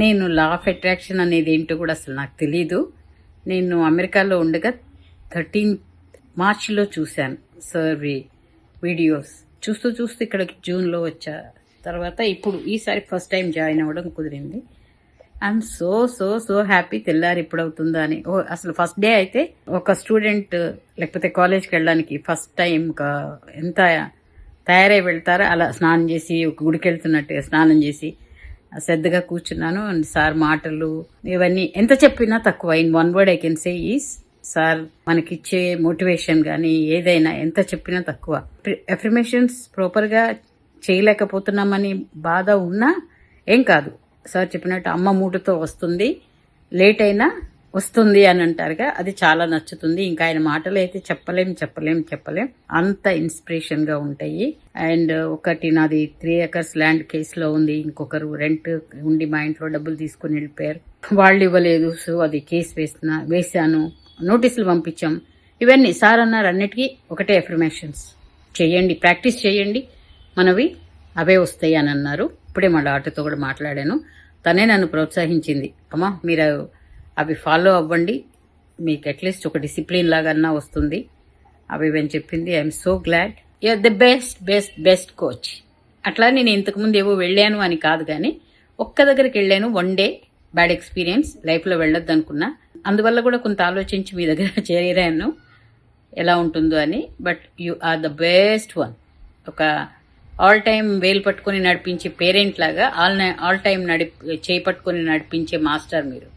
నేను law of attraction అనేది ఏంటో కూడా అసలు నాకు తెలీదు. నేను అమెరికాలో ఉండగా 13 మార్చ్లో చూశాను సార్ వీడియోస్. చూస్తూ చూస్తూ ఇక్కడికి జూన్లో వచ్చా. తర్వాత ఇప్పుడు ఈసారి ఫస్ట్ టైం జాయిన్ అవ్వడం కుదిరింది. I'm so so so happy. తెల్లారి ఎప్పుడు అవుతుందా అని. అసలు ఫస్ట్ డే అయితే ఒక స్టూడెంట్ లేకపోతే కాలేజ్కి వెళ్ళడానికి ఫస్ట్ టైం ఎంత తయారై వెళ్తారో అలా స్నానం చేసి ఒక గుడికి వెళ్తున్నట్టుగా స్నానం చేసి శ్రద్ధగా కూర్చున్నాను. అండ్ సార్ మాటలు ఇవన్నీ ఎంత చెప్పినా తక్కువ. In one word I can say is sir మనకిచ్చే మోటివేషన్ కానీ ఏదైనా ఎంత చెప్పినా తక్కువ. అఫర్మేషన్స్ ప్రాపర్గా చేయలేకపోతున్నామని బాధ ఉన్నా ఏం కాదు. సార్ చెప్పినట్టు అమ్మ మూటతో వస్తుంది, లేట్ అయినా వస్తుంది అని అంటారుగా, అది చాలా నచ్చుతుంది. ఇంకా ఆయన మాటలు అయితే చెప్పలేం. అంత ఇన్స్పిరేషన్ గా ఉంటాయి. అండ్ ఒకటి నాది 3 acres ల్యాండ్ కేసులో ఉంది. ఇంకొకరు రెంట్ ఉండి మా ఇంట్లో డబ్బులు తీసుకుని వెళ్ళిపోయారు, వాళ్ళు ఇవ్వలేదు. సో అది కేసు వేశాను, నోటీసులు పంపించాం. ఇవన్నీ సార్ అన్నారు అన్నిటికీ ఒకటే అఫర్మేషన్స్ చేయండి, ప్రాక్టీస్ చేయండి, మనవి అవే వస్తాయి అని అన్నారు. ఇప్పుడే మా డాక్టర్తో కూడా మాట్లాడాను. తనే నన్ను ప్రోత్సహించింది, అమ్మా మీరు అవి ఫాలో అవ్వండి, మీకు అట్లీస్ట్ ఒక డిసిప్లిన్ లాగా వస్తుంది అవి అని చెప్పింది. I'm so glad. You're the best coach. అట్లా నేను ఇంతకుముందు ఏవో వెళ్ళాను అని కాదు, కానీ ఒక్క దగ్గరికి వెళ్ళాను, 1 day బ్యాడ్ ఎక్స్పీరియన్స్, లైఫ్లో వెళ్ళొద్దు అనుకున్నా. అందువల్ల కూడా కొంత ఆలోచించి మీ దగ్గర చేరాను ఎలా ఉంటుందో అని. But you are the best one. ఒక ఆల్ టైమ్ వేలు పట్టుకొని నడిపించే పేరెంట్ లాగా ఆల్ టైమ్ చేయి పట్టుకొని నడిపించే మాస్టర్ మీరు.